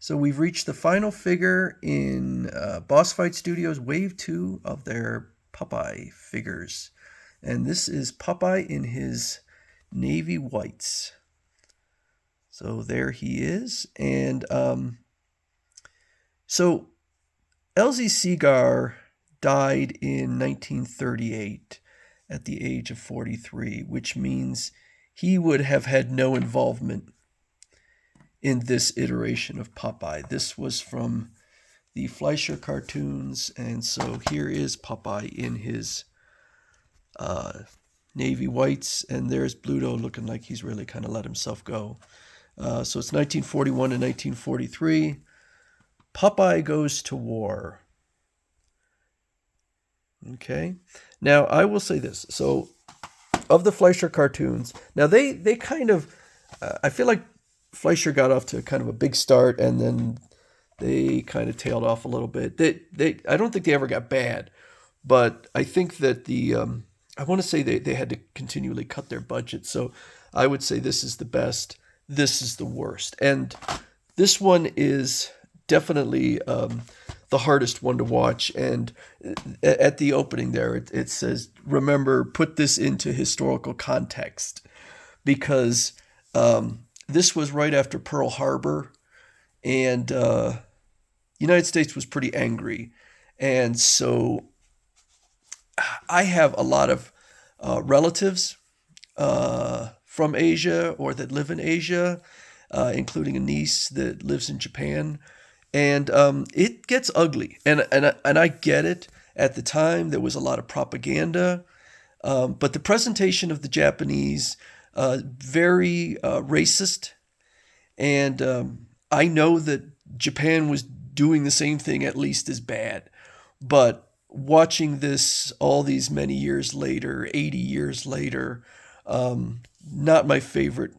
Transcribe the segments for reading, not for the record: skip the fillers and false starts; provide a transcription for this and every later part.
So we've reached the final figure in Boss Fight Studios Wave 2 of their Popeye figures. And this is Popeye in his navy whites. So there he is. And so Elzie Segar died in 1938 at the age of 43, which means he would have had no involvement in this iteration of Popeye. This was from the Fleischer cartoons, and so here is Popeye in his navy whites, and there's Bluto looking like he's really kind of let himself go. So it's 1941 and 1943. Popeye goes to war. Okay. Now, I will say this. So, of the Fleischer cartoons, now they kind of, I feel like Fleischer got off to kind of a big start, and then they kind of tailed off a little bit. I don't think they ever got bad, but I think that I want to say they had to continually cut their budget. So I would say this is the best, this is the worst. And this one is definitely the hardest one to watch. And at the opening there, it says, remember, put this into historical context, because this was right after Pearl Harbor, and the United States was pretty angry. And so I have a lot of relatives from Asia or that live in Asia, including a niece that lives in Japan. And it gets ugly. And I get it. At the time, there was a lot of propaganda. But the presentation of the Japanese, very racist. And I know that Japan was doing the same thing at least as bad. But watching this all these many years later, 80 years later, not my favorite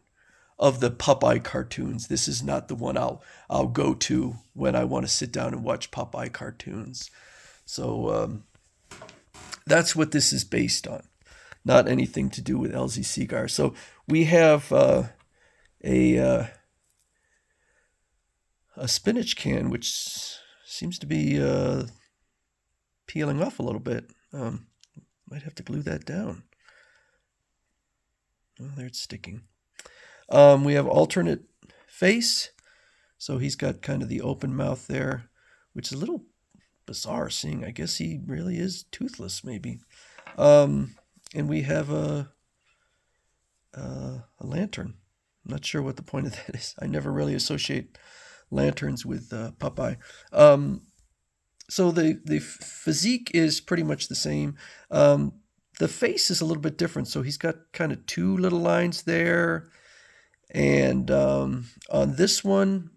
of the Popeye cartoons. This is not the one I'll go to when I want to sit down and watch Popeye cartoons. So that's what this is based on. Not anything to do with Elzie Segar. So we have a spinach can, which seems to be peeling off a little bit. Might have to glue that down. Oh, there it's sticking. We have alternate face. So he's got kind of the open mouth there, which is a little bizarre seeing. I guess he really is toothless, maybe. And we have a lantern. I'm not sure what the point of that is. I never really associate lanterns with Popeye. So the physique is pretty much the same. The face is a little bit different. So he's got kind of two little lines there. And on this one,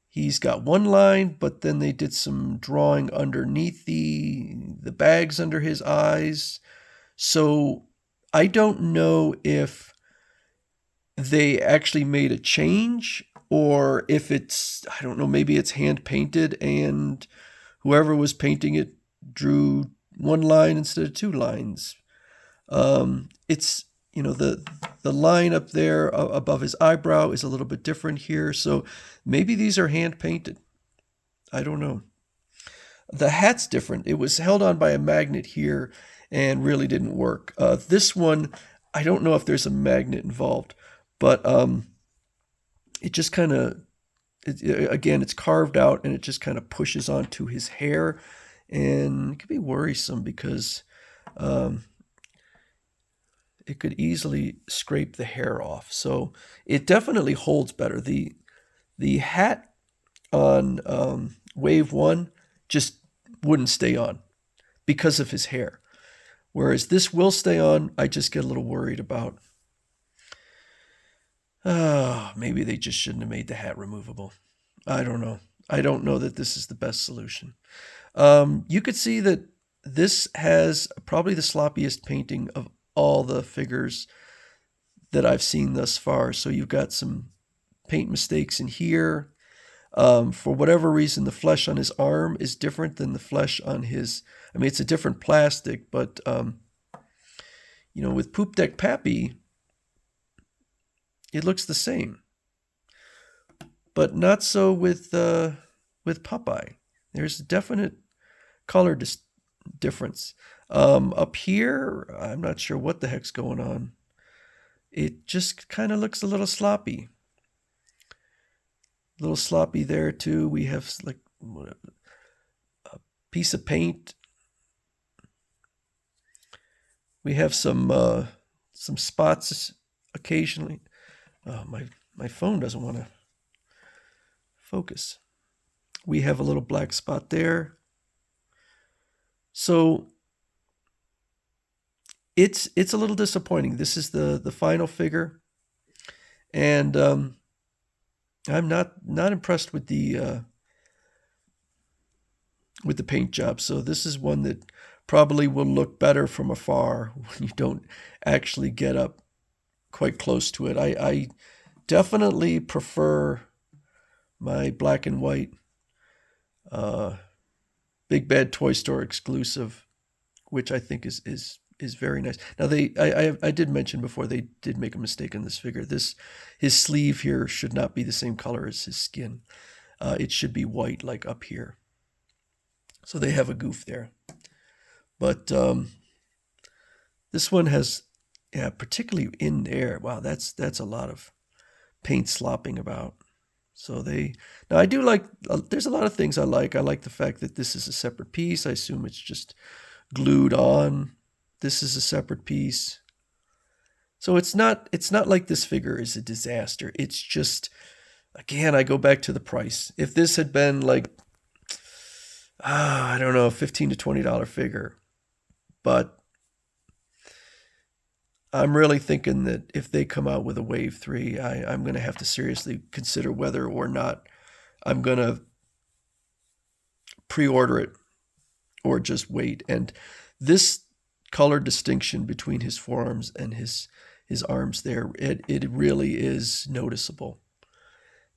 he's got one line, but then they did some drawing underneath the bags under his eyes. So I don't know if they actually made a change, or if it's, I don't know, maybe it's hand painted and whoever was painting it drew one line instead of two lines. It's, the line up there above his eyebrow is a little bit different here. So maybe these are hand painted. I don't know. The hat's different. It was held on by a magnet here and really didn't work. This one, I don't know if there's a magnet involved, but it just kind of, again, it's carved out and it just kind of pushes onto his hair, and it can be worrisome because it could easily scrape the hair off. So it definitely holds better. The hat on Wave 1 just wouldn't stay on because of his hair. Whereas this will stay on. I just get a little worried about, maybe they just shouldn't have made the hat removable. I don't know. I don't know that this is the best solution. You could see that this has probably the sloppiest painting of all the figures that I've seen thus far. So you've got some paint mistakes in here. For whatever reason, the flesh on his arm is different than the flesh on his, it's a different plastic, but, with Poop Deck Pappy, it looks the same. but not so with Popeye. There's a definite color difference. Up here, I'm not sure what the heck's going on. It just kind of looks a little sloppy. A little sloppy there too. We have like a piece of paint. We have some spots occasionally. Oh, my phone doesn't want to focus. We have a little black spot there. So it's a little disappointing. This is the final figure, and I'm not impressed with the paint job. So this is one that probably will look better from afar when you don't actually get up quite close to it. I definitely prefer my black and white Big Bad Toy Store exclusive, which I think is very nice. Now I did mention before they did make a mistake in this figure. His sleeve here should not be the same color as his skin. It should be white like up here. So they have a goof there. But this one has, yeah, particularly in there. Wow, that's a lot of paint slopping about. So now I do like, there's a lot of things I like. I like the fact that this is a separate piece. I assume it's just glued on. This is a separate piece. So it's not like this figure is a disaster. It's just, again, I go back to the price. If this had been like, I don't know, $15 to $20 figure, but I'm really thinking that if they come out with a Wave 3, I'm going to have to seriously consider whether or not I'm going to pre-order it or just wait. And this color distinction between his forearms and his arms there, it really is noticeable.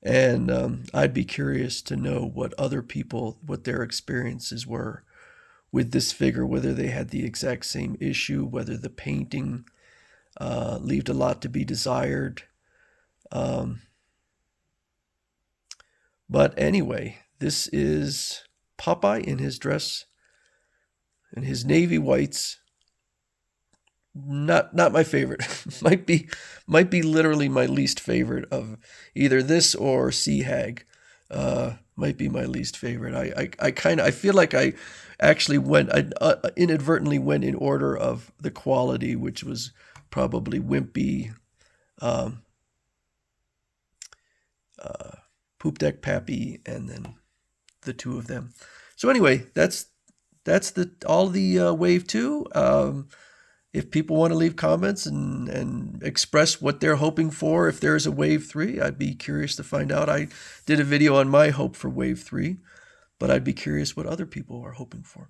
And I'd be curious to know what their experiences were with this figure, whether they had the exact same issue, whether the painting left a lot to be desired. But anyway, this is Popeye in his dress and his navy whites. Not my favorite. might be literally my least favorite of either this or Sea Hag. Might be my least favorite. I feel like I actually inadvertently went in order of the quality, which was probably Wimpy, Poop Deck Pappy, and then the two of them. So anyway, that's all the Wave 2. If people want to leave comments and express what they're hoping for, if there's a Wave 3, I'd be curious to find out. I did a video on my hope for Wave 3, but I'd be curious what other people are hoping for.